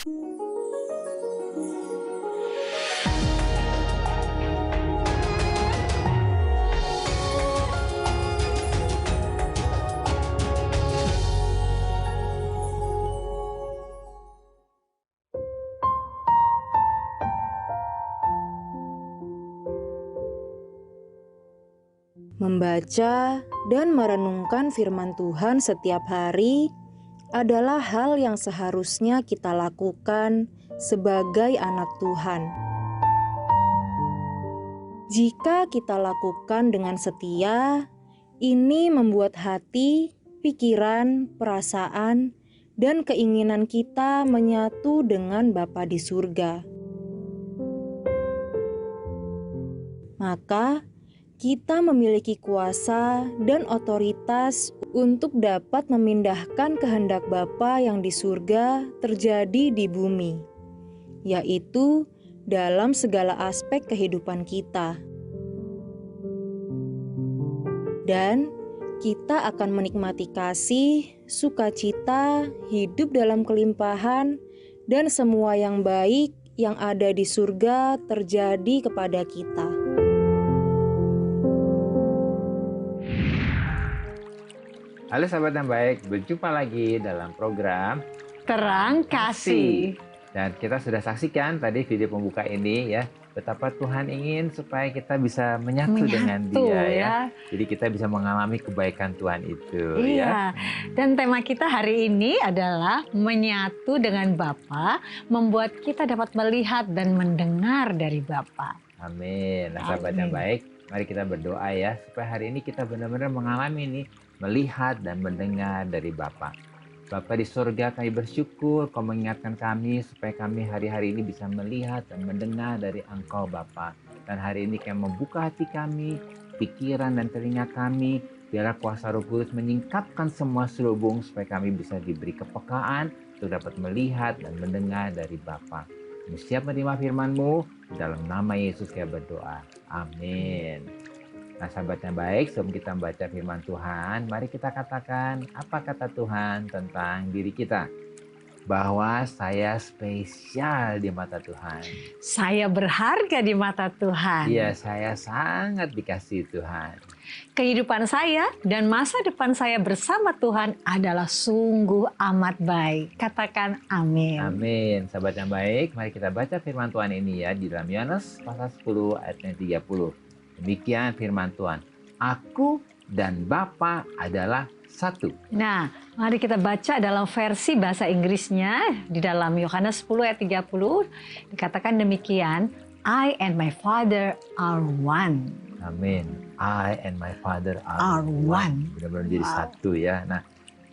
Membaca dan merenungkan firman Tuhan setiap hari adalah hal yang seharusnya kita lakukan sebagai anak Tuhan. Jika kita lakukan dengan setia, ini membuat hati, pikiran, perasaan, dan keinginan kita menyatu dengan Bapa di surga. Maka, kita memiliki kuasa dan otoritas untuk dapat memindahkan kehendak Bapa yang di surga terjadi di bumi, yaitu dalam segala aspek kehidupan kita. Dan kita akan menikmati kasih, sukacita, hidup dalam kelimpahan, dan semua yang baik yang ada di surga terjadi kepada kita. Halo sahabat yang baik, berjumpa lagi dalam program Terang Kasih. Dan kita sudah saksikan tadi video pembuka ini ya, betapa Tuhan ingin supaya kita bisa menyatu dengan Dia ya. Jadi kita bisa mengalami kebaikan Tuhan itu. Iya. Dan tema kita hari ini adalah menyatu dengan Bapa, membuat kita dapat melihat dan mendengar dari Bapa. Amin. Nah sahabat yang baik, mari kita berdoa ya, supaya hari ini kita benar-benar mengalami ini, melihat dan mendengar dari Bapa. Bapa di surga, kami bersyukur Kau mengingatkan kami supaya kami hari-hari ini bisa melihat dan mendengar dari Engkau Bapa. Dan hari ini kami membuka hati kami, pikiran dan telinga kami, biarlah kuasa Roh Kudus menyingkapkan semua selubung supaya kami bisa diberi kepekaan untuk dapat melihat dan mendengar dari Bapa. Kami siap menerima firman-Mu, dalam nama Yesus kami berdoa. Amin. Nah sahabat yang baik, sebelum kita membaca firman Tuhan, mari kita katakan apa kata Tuhan tentang diri kita. Bahwa saya spesial di mata Tuhan. Saya berharga di mata Tuhan. Iya, saya sangat dikasihi Tuhan. Kehidupan saya dan masa depan saya bersama Tuhan adalah sungguh amat baik. Katakan amin. Amin. Sahabat yang baik, mari kita baca firman Tuhan ini ya di dalam Yohanes pasal 10 ayat 30. Demikian firman Tuhan, aku dan Bapa adalah satu. Nah, mari kita baca dalam versi bahasa Inggrisnya di dalam Yohanes 10 ayat 30. Dikatakan demikian, I and my Father are one. Amin. I and my Father are one. Benar-benar jadi satu ya. Nah,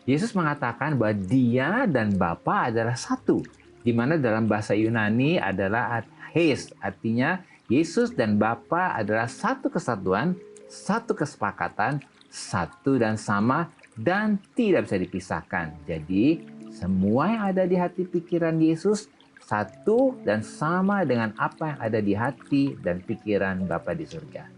Yesus mengatakan bahwa Dia dan Bapa adalah satu. Di mana dalam bahasa Yunani adalah hes, artinya Yesus dan Bapa adalah satu kesatuan, satu kesepakatan, satu dan sama, dan tidak bisa dipisahkan. Jadi, semua yang ada di hati pikiran Yesus satu dan sama dengan apa yang ada di hati dan pikiran Bapa di surga.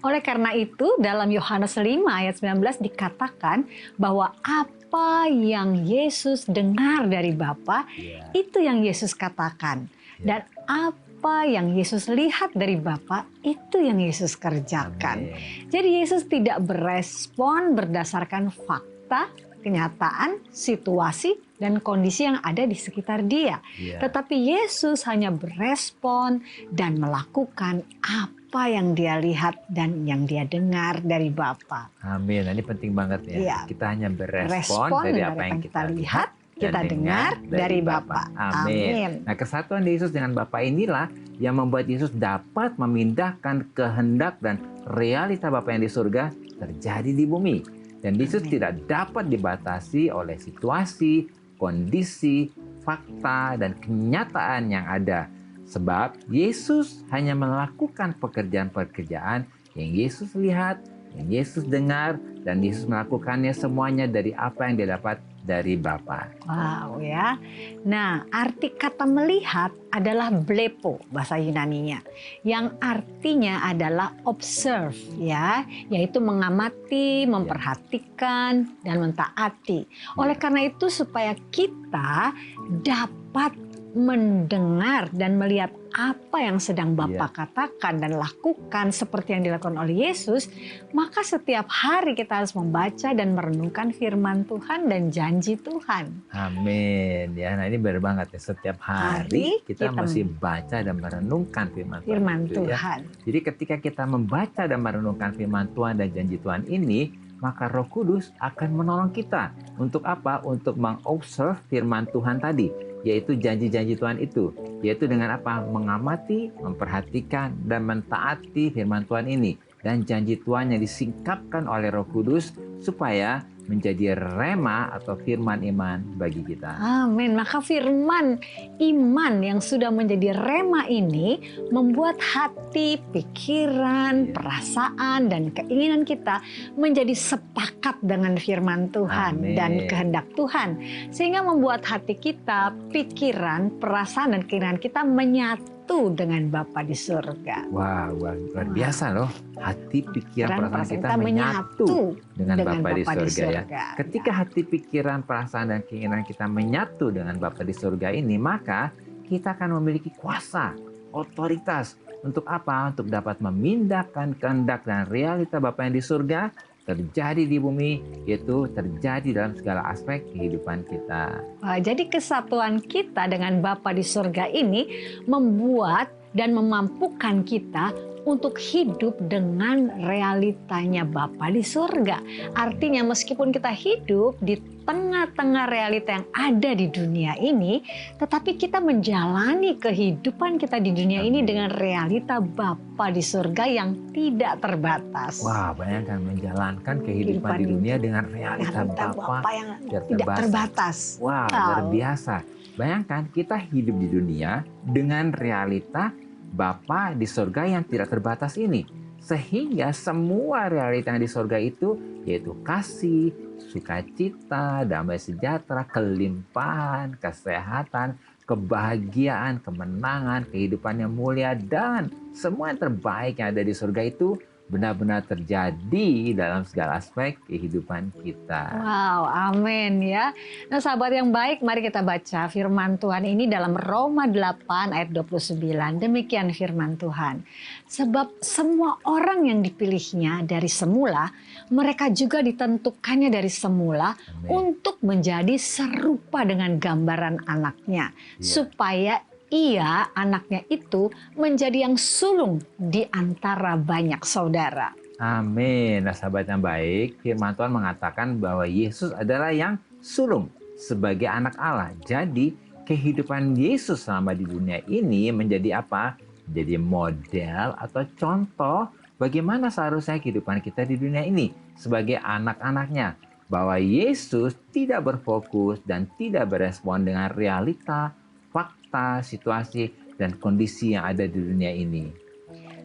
Oleh karena itu, dalam Yohanes 5 ayat 19 dikatakan bahwa apa yang Yesus dengar dari Bapa, itu yang Yesus katakan. Dan apa yang Yesus lihat dari Bapa, itu yang Yesus kerjakan. Amin. Jadi Yesus tidak berespon berdasarkan fakta, kenyataan, situasi, dan kondisi yang ada di sekitar Dia. Tetapi Yesus hanya berespon dan melakukan apa yang Dia lihat dan yang Dia dengar dari Bapa. Amin. Nah, ini penting banget ya. Kita hanya berespon dari apa yang kita lihat, kita dengar dari Bapa. Amin. Nah, kesatuan Yesus dengan Bapa inilah yang membuat Yesus dapat memindahkan kehendak dan realita Bapa yang di surga terjadi di bumi. Dan Yesus tidak dapat dibatasi oleh situasi, kondisi, fakta, dan kenyataan yang ada. Sebab Yesus hanya melakukan pekerjaan-pekerjaan yang Yesus lihat, yang Yesus dengar, dan Yesus melakukannya semuanya dari apa yang dia dapat dari Bapa. Wow ya. Nah, arti kata melihat adalah blepo bahasa Yunaninya, yang artinya adalah observe ya, yaitu mengamati, memperhatikan dan mentaati. Oleh karena itu supaya kita dapat mendengar dan melihat apa yang sedang Bapa katakan dan lakukan seperti yang dilakukan oleh Yesus, maka setiap hari kita harus membaca dan merenungkan firman Tuhan dan janji Tuhan. Amin. Ya, nah ini benar banget ya. Setiap hari kita mesti baca dan merenungkan firman Tuhan. Ya. Jadi ketika kita membaca dan merenungkan firman Tuhan dan janji Tuhan ini, maka Roh Kudus akan menolong kita. Untuk apa? Untuk mengobserv firman Tuhan tadi, yaitu janji-janji Tuhan itu. Yaitu dengan apa? Mengamati, memperhatikan, dan mentaati firman Tuhan ini. Dan janji Tuhan yang disingkapkan oleh Roh Kudus supaya menjadi rema atau firman iman bagi kita. Amin. Maka firman iman yang sudah menjadi rema ini membuat hati, pikiran, perasaan, dan keinginan kita menjadi sepakat dengan firman Tuhan dan kehendak Tuhan. Sehingga membuat hati kita, pikiran, perasaan, dan keinginan kita menyatu dengan Bapa di surga. Wah, luar biasa loh. Hati, pikiran, perasaan kita menyatu dengan Bapa di surga ya. Ketika hati, pikiran, perasaan, dan keinginan kita menyatu dengan Bapa di surga ini, maka kita akan memiliki kuasa, otoritas. Untuk apa? Untuk dapat memindahkan kehendak dan realita Bapa yang di surga terjadi di bumi, yaitu terjadi dalam segala aspek kehidupan kita. Wah, jadi kesatuan kita dengan Bapa di surga ini membuat dan memampukan kita untuk hidup dengan realitanya Bapa di surga. Artinya meskipun kita hidup di tengah-tengah realita yang ada di dunia ini, tetapi kita menjalani kehidupan kita di dunia ini dengan realita Bapa di surga yang tidak terbatas. Wah, bayangkan menjalankan kehidupan di dunia dengan realita Bapa yang tidak terbatas. Wah, luar biasa. Bayangkan kita hidup di dunia dengan realita Bapa di surga yang tidak terbatas ini. Sehingga semua realita yang di surga itu, yaitu kasih, sukacita, damai sejahtera, kelimpahan, kesehatan, kebahagiaan, kemenangan, kehidupan yang mulia, dan semua yang terbaik yang ada di surga itu benar-benar terjadi dalam segala aspek kehidupan kita. Wow, amin ya. Nah sahabat yang baik, mari kita baca firman Tuhan ini dalam Roma 8 ayat 29. Demikian firman Tuhan. Sebab semua orang yang dipilihnya dari semula, mereka juga ditentukannya dari semula untuk menjadi serupa dengan gambaran anaknya. Supaya ia, anaknya itu, menjadi yang sulung di antara banyak saudara. Amin. Nah sahabat yang baik, firman Tuhan mengatakan bahwa Yesus adalah yang sulung sebagai anak Allah. Jadi kehidupan Yesus selama di dunia ini menjadi apa? Jadi model atau contoh bagaimana seharusnya kehidupan kita di dunia ini sebagai anak-anaknya. Bahwa Yesus tidak berfokus dan tidak berespon dengan realita, fakta, situasi, dan kondisi yang ada di dunia ini.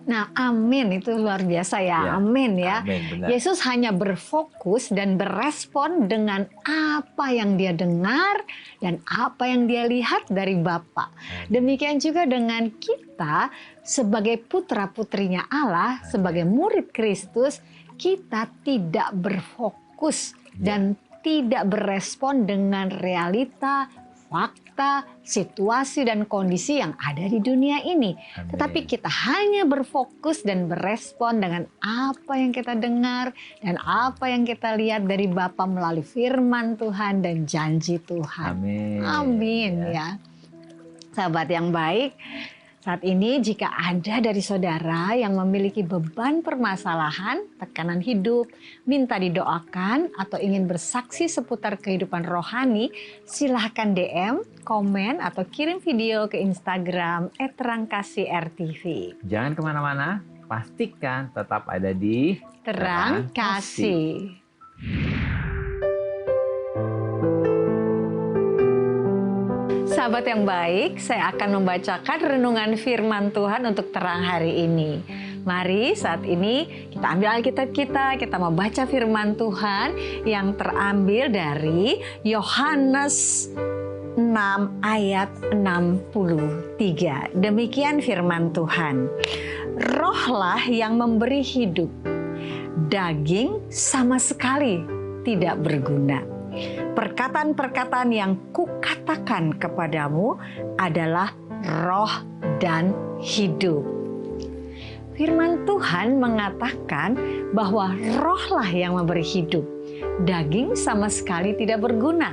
Nah, amin, itu luar biasa ya. Amin ya. Amin, Yesus hanya berfokus dan berespon dengan apa yang dia dengar dan apa yang dia lihat dari Bapa. Demikian juga dengan kita sebagai putra-putrinya Allah, sebagai murid Kristus, kita tidak berfokus dan tidak berespon dengan realita, fakta, situasi, dan kondisi yang ada di dunia ini. Amin. Tetapi kita hanya berfokus dan berespon dengan apa yang kita dengar dan apa yang kita lihat dari Bapa melalui firman Tuhan dan janji Tuhan. Amin. Amin ya. Sahabat yang baik, saat ini jika ada dari saudara yang memiliki beban permasalahan, tekanan hidup, minta didoakan atau ingin bersaksi seputar kehidupan rohani, silahkan DM, komen, atau kirim video ke Instagram @terangkasih_rtv. Jangan kemana-mana, pastikan tetap ada di Terang Kasih. Sahabat yang baik, saya akan membacakan renungan firman Tuhan untuk terang hari ini. Mari saat ini kita ambil Alkitab kita membaca firman Tuhan yang terambil dari Yohanes 6 ayat 63. Demikian firman Tuhan. Rohlah yang memberi hidup, daging sama sekali tidak berguna. Perkataan-perkataan yang kukatakan kepadamu adalah roh dan hidup. Firman Tuhan mengatakan bahwa rohlah yang memberi hidup. Daging sama sekali tidak berguna.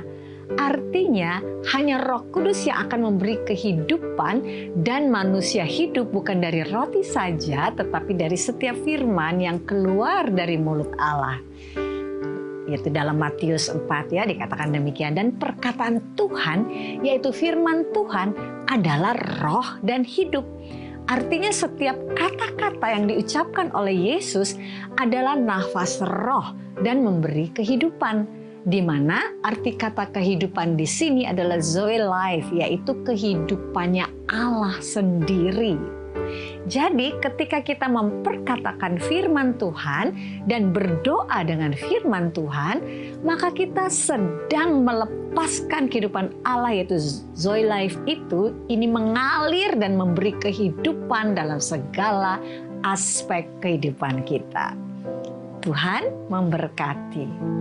Artinya hanya Roh Kudus yang akan memberi kehidupan, dan manusia hidup bukan dari roti saja, tetapi dari setiap firman yang keluar dari mulut Allah. Yaitu dalam Matius 4 ya dikatakan demikian. Dan perkataan Tuhan, yaitu firman Tuhan, adalah roh dan hidup. Artinya setiap kata-kata yang diucapkan oleh Yesus adalah nafas roh dan memberi kehidupan. Di mana arti kata kehidupan di sini adalah Zoe life, yaitu kehidupannya Allah sendiri. Jadi ketika kita memperkatakan firman Tuhan dan berdoa dengan firman Tuhan, maka kita sedang melepaskan kehidupan Allah, yaitu Zoe life itu, ini mengalir dan memberi kehidupan dalam segala aspek kehidupan kita. Tuhan memberkati.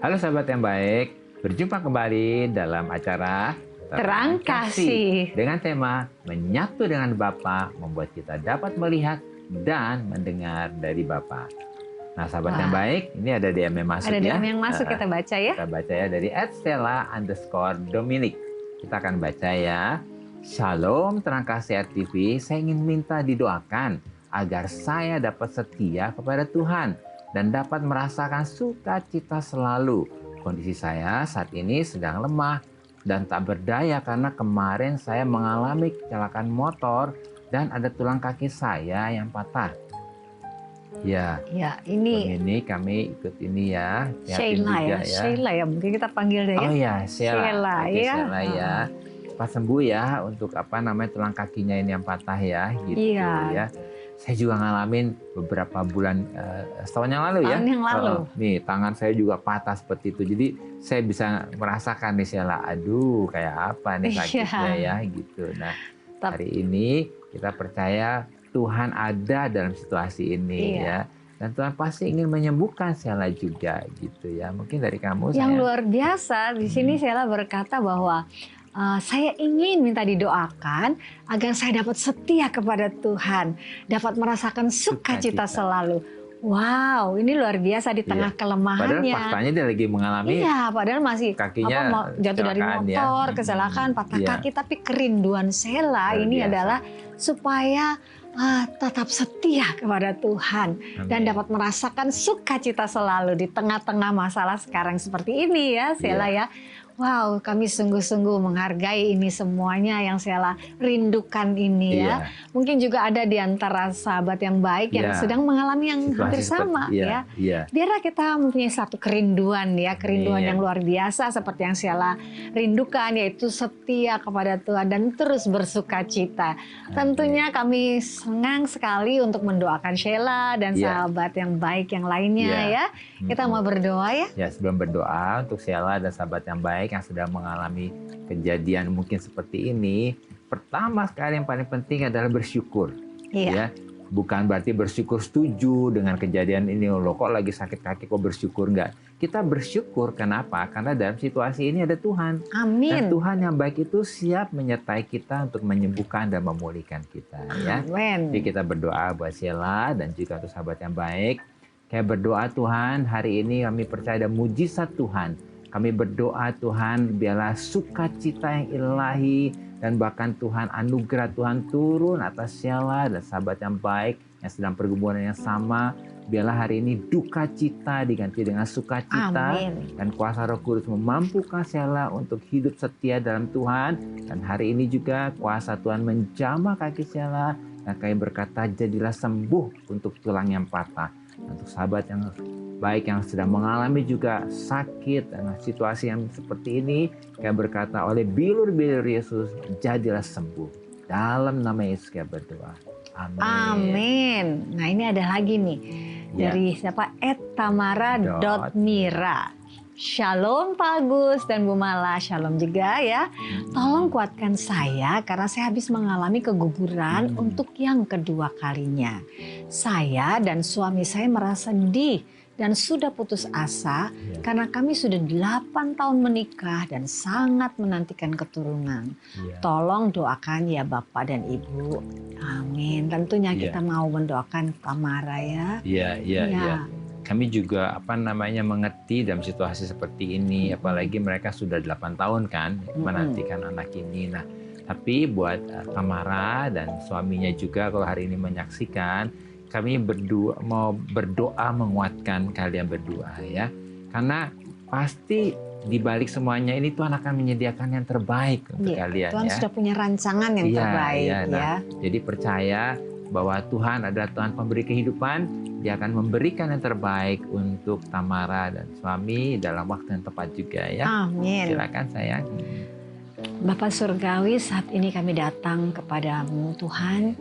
Halo sahabat yang baik, berjumpa kembali dalam acara Terang Kasih dengan tema Menyatu dengan Bapa, membuat kita dapat melihat dan mendengar dari Bapa. Nah sahabat yang baik, ini ada DM yang masuk ya. Ada DM yang masuk, kita baca ya. Kita baca ya dari @stella_dominic. Kita akan baca ya. Shalom Terang Kasih RTV, saya ingin minta didoakan agar saya dapat setia kepada Tuhan dan dapat merasakan sukacita selalu. Kondisi saya saat ini sedang lemah dan tak berdaya karena kemarin saya mengalami kecelakaan motor dan ada tulang kaki saya yang patah. Ya, ini kami ikut ini ya. Sheila ya, mungkin kita panggil dia ya. Oh ya, Sheila ya. Sheila ya. Cepat sembuh ya untuk tulang kakinya ini yang patah ya, gitu ya. Saya juga ngalamin beberapa bulan setahun yang lalu ya. Tahun yang lalu. Nih tangan saya juga patah seperti itu. Jadi saya bisa merasakan nih Sheila, aduh kayak apa nih sakitnya ya gitu. Nah hari ini kita percaya Tuhan ada dalam situasi ini ya. Dan Tuhan pasti ingin menyembuhkan Sheila juga gitu ya. Mungkin dari kamu yang luar biasa di sini Sheila berkata bahwa saya ingin minta didoakan agar saya dapat setia kepada Tuhan, dapat merasakan sukacita selalu. Wow, ini luar biasa di tengah kelemahannya. Padahal faktanya dia lagi mengalami. Iya, padahal masih kakinya jatuh dari motor, kecelakaan, patah kaki. Tapi kerinduan Sheila ini adalah supaya tetap setia kepada Tuhan. Dan dapat merasakan sukacita selalu di tengah-tengah masalah sekarang seperti ini ya Sheila ya. Wow, kami sungguh-sungguh menghargai ini semuanya yang Sheila rindukan ini ya. Mungkin juga ada di antara sahabat yang baik yang sedang mengalami yang hampir sama ya. Biarlah kita mempunyai satu kerinduan ya, kerinduan yang luar biasa seperti yang Sheila rindukan, yaitu setia kepada Tuhan dan terus bersukacita. Tentunya kami senang sekali untuk mendoakan Sheila dan sahabat yang baik yang lainnya ya. Kita mau berdoa ya. Ya, sebelum berdoa untuk Sheila dan sahabat yang baik yang sedang mengalami kejadian mungkin seperti ini, pertama sekali yang paling penting adalah bersyukur. Ya, bukan berarti bersyukur setuju dengan kejadian ini, loh kok lagi sakit kaki kok bersyukur, enggak. Kita bersyukur kenapa? Karena dalam situasi ini ada Tuhan. Amin. Dan Tuhan yang baik itu siap menyertai kita untuk menyembuhkan dan memulihkan kita ya. Amin. Jadi kita berdoa buat Sheila dan juga untuk sahabat yang baik. Kayak berdoa Tuhan, hari ini kami percaya ada mujizat Tuhan. Kami berdoa Tuhan, biarlah sukacita yang ilahi dan bahkan Tuhan anugerah Tuhan turun atas Sheila dan sahabat yang baik yang sedang pergumulan yang sama. Biarlah hari ini duka cita diganti dengan sukacita. Amin. Dan kuasa Roh Kudus memampukan Sheila untuk hidup setia dalam Tuhan. Dan hari ini juga kuasa Tuhan menjamah kaki Sheila dan kami berkata jadilah sembuh untuk tulang yang patah. Untuk sahabat yang baik yang sedang mengalami juga sakit dan situasi yang seperti ini, kami berkata oleh bilur-bilur Yesus jadilah sembuh. Dalam nama Yesus kami berdoa. Amin. Amin. Nah ini ada lagi nih dari siapa? @tamara.mira. Shalom Pak Agus dan Bu Mala, shalom juga ya. Tolong kuatkan saya karena saya habis mengalami keguguran untuk yang kedua kalinya. Saya dan suami saya merasa sedih dan sudah putus asa karena kami sudah 8 tahun menikah dan sangat menantikan keturunan. Tolong doakan ya Bapak dan Ibu. Amin. Tentunya kita mau mendoakan Tamara ya. Iya. Kami juga mengerti dalam situasi seperti ini, apalagi mereka sudah 8 tahun kan menantikan anak ini. Nah, tapi buat Tamara dan suaminya juga kalau hari ini menyaksikan, kami mau berdoa menguatkan kalian berdua ya. Karena pasti di balik semuanya ini Tuhan akan menyediakan yang terbaik untuk kalian. Tuhan sudah punya rancangan yang terbaik ya. Nah, jadi percaya bahwa Tuhan adalah Tuhan pemberi kehidupan. Dia akan memberikan yang terbaik untuk Tamara dan suami dalam waktu yang tepat juga ya. Amin. Silakan sayang. Bapak Surgawi, saat ini kami datang kepadamu Tuhan.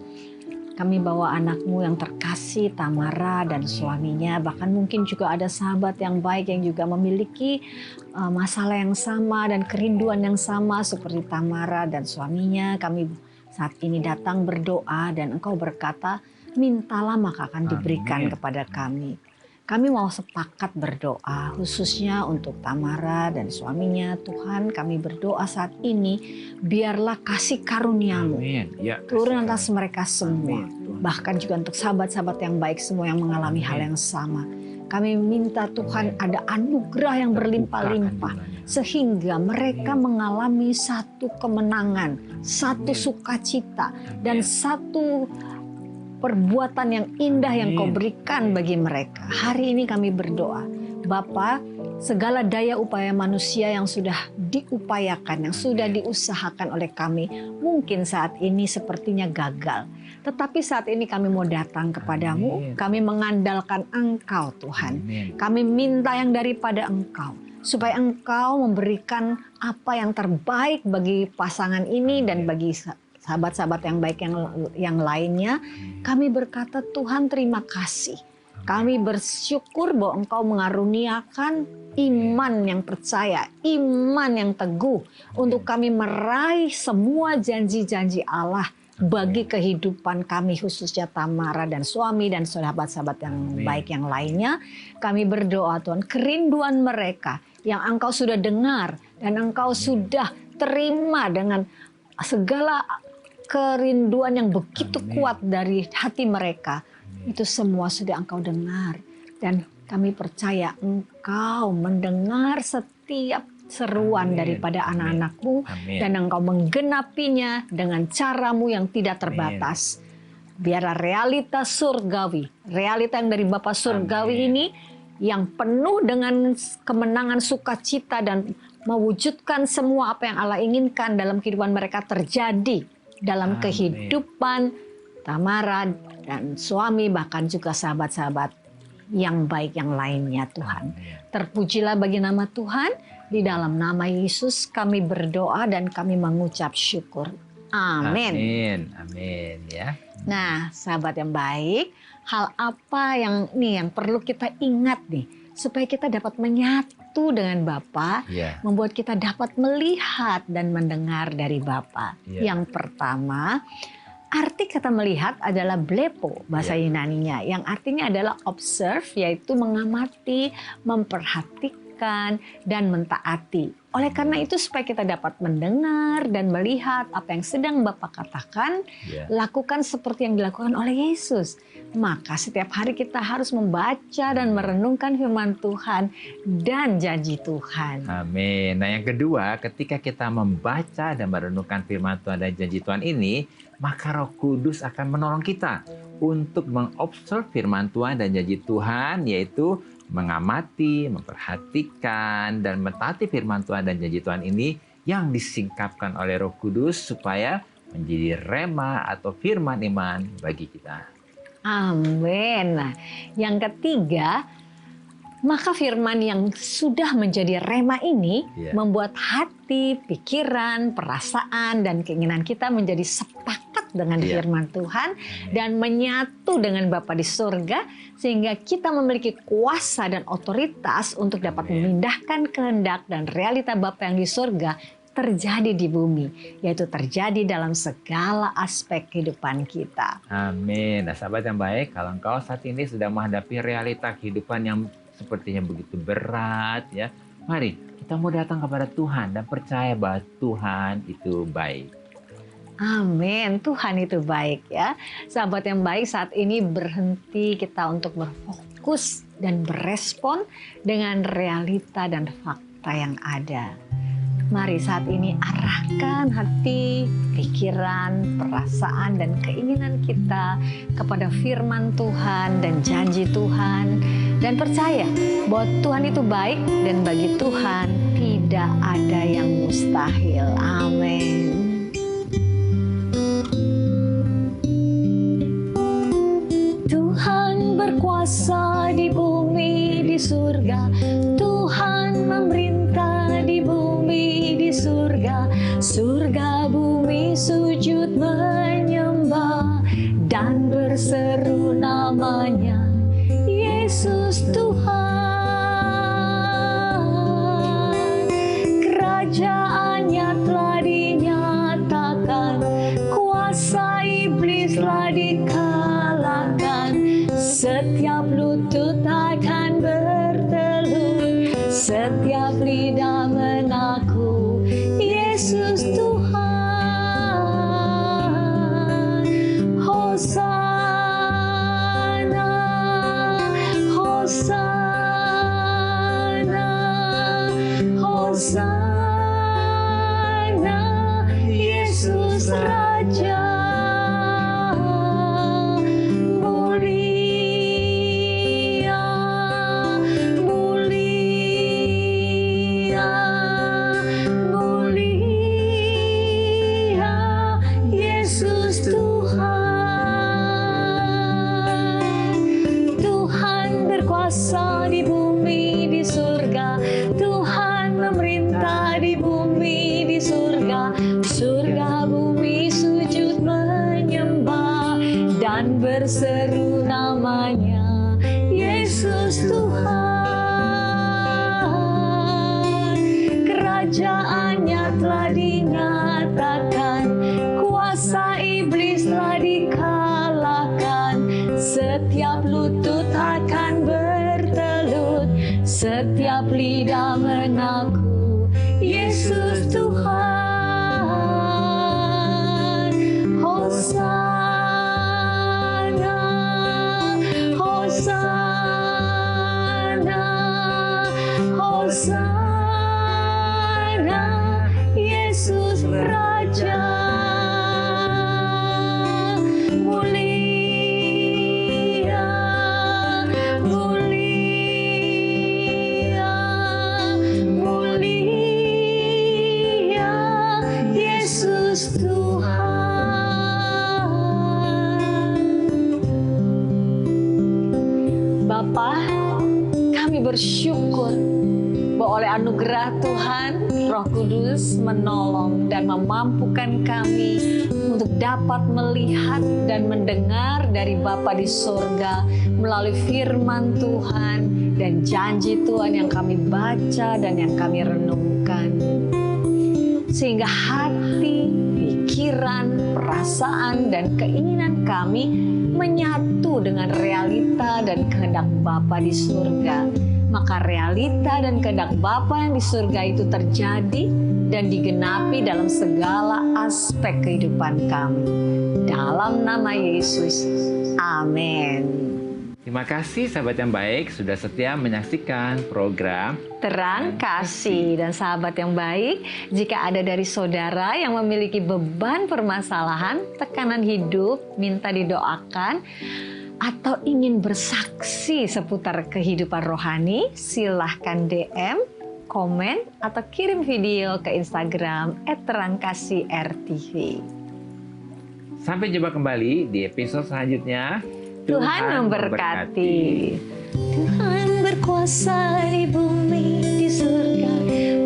Kami bawa anakmu yang terkasih Tamara dan suaminya. Bahkan mungkin juga ada sahabat yang baik yang juga memiliki masalah yang sama dan kerinduan yang sama seperti Tamara dan suaminya. Kami saat ini datang berdoa dan Engkau berkata, mintalah maka akan diberikan kepada kami. Kami mau sepakat berdoa khususnya untuk Tamara dan suaminya. Tuhan, kami berdoa saat ini biarlah kasih karunia-Mu turun atas mereka semua. Bahkan juga untuk sahabat-sahabat yang baik semua yang mengalami hal yang sama. Kami minta Tuhan ada anugerah yang berlimpah-limpah sehingga mereka mengalami satu kemenangan, satu sukacita dan satu perbuatan yang indah yang Kau berikan bagi mereka. Hari ini kami berdoa, Bapa, segala daya upaya manusia yang sudah diupayakan, yang sudah diusahakan oleh kami, mungkin saat ini sepertinya gagal. Tetapi saat ini kami mau datang kepadamu, kami mengandalkan Engkau Tuhan. Kami minta yang daripada Engkau, supaya Engkau memberikan apa yang terbaik bagi pasangan ini dan bagi sahabat-sahabat yang baik yang lainnya. Kami berkata, Tuhan terima kasih. Kami bersyukur bahwa Engkau mengaruniakan iman yang percaya, iman yang teguh untuk kami meraih semua janji-janji Allah bagi kehidupan kami, khususnya Tamara dan suami dan sahabat-sahabat yang baik yang lainnya. Kami berdoa Tuhan, kerinduan mereka yang Engkau sudah dengar dan Engkau sudah terima dengan segala kerinduan yang begitu kuat dari hati mereka, itu semua sudah Engkau dengar. Dan kami percaya Engkau mendengar setiap seruan daripada anak-anak-Mu dan Engkau menggenapinya dengan cara-Mu yang tidak terbatas. Biarlah realitas surgawi, realita yang dari Bapa Surgawi ini yang penuh dengan kemenangan, sukacita dan mewujudkan semua apa yang Allah inginkan dalam kehidupan mereka terjadi dalam kehidupan Tamara dan suami, bahkan juga sahabat-sahabat yang baik yang lainnya Tuhan. Terpujilah bagi nama Tuhan. Di dalam nama Yesus kami berdoa dan kami mengucap syukur. Amin. Amin ya. Nah, sahabat yang baik, hal apa yang perlu kita ingat nih supaya kita dapat menyatu dengan Bapa, membuat kita dapat melihat dan mendengar dari Bapa. Yang pertama, arti kata melihat adalah blepo, bahasa Yunaninya, yang artinya adalah observe, yaitu mengamati, memperhatikan, dan mentaati. Oleh karena itu, supaya kita dapat mendengar dan melihat apa yang sedang Bapa katakan, lakukan seperti yang dilakukan oleh Yesus. Maka setiap hari kita harus membaca dan merenungkan firman Tuhan dan janji Tuhan. Amin. Nah, yang kedua, ketika kita membaca dan merenungkan firman Tuhan dan janji Tuhan ini, maka Roh Kudus akan menolong kita untuk mengobserv firman Tuhan dan janji Tuhan, yaitu mengamati, memperhatikan, dan mentaati firman Tuhan dan janji Tuhan ini yang disingkapkan oleh Roh Kudus supaya menjadi rema atau firman iman bagi kita. Amin. Nah, yang ketiga, maka firman yang sudah menjadi rema ini membuat hati, pikiran, perasaan, dan keinginan kita menjadi sepakat dengan firman Tuhan dan menyatu dengan Bapa di surga, sehingga kita memiliki kuasa dan otoritas untuk dapat memindahkan kehendak dan realita Bapa yang di surga terjadi di bumi, yaitu terjadi dalam segala aspek kehidupan kita. Amin. Nah, sahabat yang baik, kalau engkau saat ini sedang menghadapi realita kehidupan yang sepertinya begitu berat, ya, mari kita mau datang kepada Tuhan dan percaya bahwa Tuhan itu baik. Amin, Tuhan itu baik ya. Sahabat yang baik, saat ini berhenti kita untuk berfokus dan berespon dengan realita dan fakta yang ada. Mari saat ini arahkan hati, pikiran, perasaan, dan keinginan kita kepada firman Tuhan dan janji Tuhan. Dan percaya bahwa Tuhan itu baik dan bagi Tuhan tidak ada yang mustahil. Amin. Tuhan berkuasa di bumi, di surga. Tuhan memerintah di bumi, di surga. Surga bumi sujud menyembah dan berseru namanya, Yesus Tuhan. Kerajaannya telah dinyatakan, kuasa iblis telah dikalahkan. Setiap lutut akan bertelut, setiap lidah mengaku, Yesus Tuhan. Hosana, Hosana, Hosana, Yesus Raja. Di bumi, di surga. Tuhan memerintah di bumi, di surga. Surga bumi sujud menyembah dan berseru namanya, Yesus Tuhan. Kerajaannya telah dinyatakan, kuasa iblis telah dikalahkan. Setiap lutut akan bertelut, setiap lidah mengaku, Yesus Tuhan. Hosana, Hosana, Hosana, Yesus Raja. Bapa, kami bersyukur bahwa oleh anugerah Tuhan, Roh Kudus menolong dan memampukan kami untuk dapat melihat dan mendengar dari Bapa di surga melalui firman Tuhan dan janji Tuhan yang kami baca dan yang kami renungkan. Sehingga hati, pikiran, perasaan, dan keinginan kami menyatu dengan realita dan kehendak Bapa di surga. Maka realita dan kehendak Bapa yang di surga itu terjadi dan digenapi dalam segala aspek kehidupan kami. Dalam nama Yesus, amin. Terima kasih sahabat yang baik sudah setia menyaksikan program Terang Kasih. Dan sahabat yang baik, jika ada dari saudara yang memiliki beban permasalahan, tekanan hidup, minta didoakan, atau ingin bersaksi seputar kehidupan rohani, silahkan DM, komen, atau kirim video ke Instagram @terangkasih_rtv. Sampai jumpa kembali di episode selanjutnya. Tuhan memberkati. Tuhan berkuasa di bumi, di surga.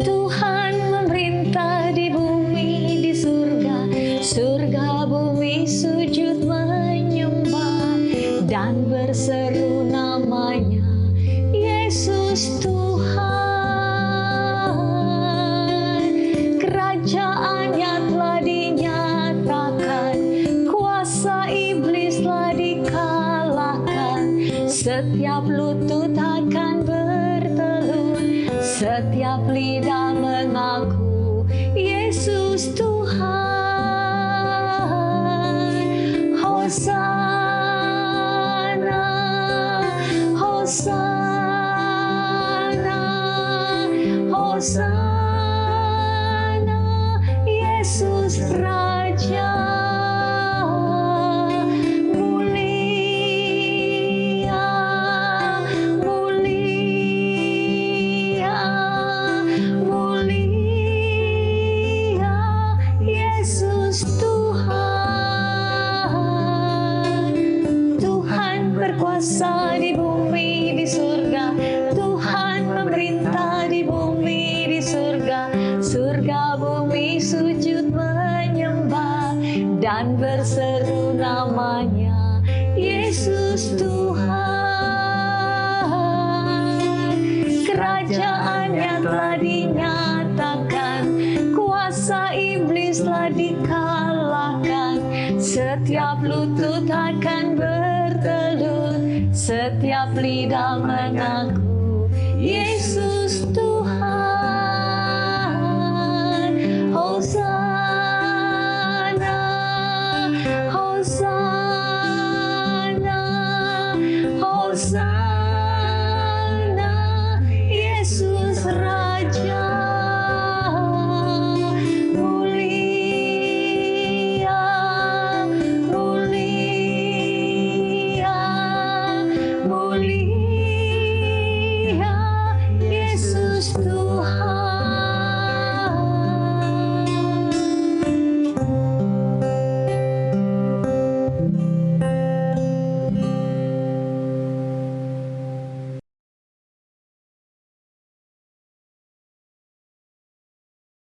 Tuhan memerintah di bumi, di surga. Surga bumi dan berseru namanya, Yesus Tuhan. Kerajaannya telah dinyatakan, kuasa iblis telah dikalahkan. Setiap lutut akan bertelut, setiap lidah mengaku, Yesus Tuhan. Hosana, Hosana, Hosana, Yesus Raja. Mulia, mulia, mulia, Yesus Tuhan. Tuhan berkuasa di bumi, di surga. Tuhan memerintah di bumi, di surga. Surga bumi sujud menyembah dan berseru namanya, Yesus Tuhan. Kerajaannya telah dinyatakan, kuasa iblis telah dikalahkan. Setiap lutut akan bertelut, setiap lidah mengaku,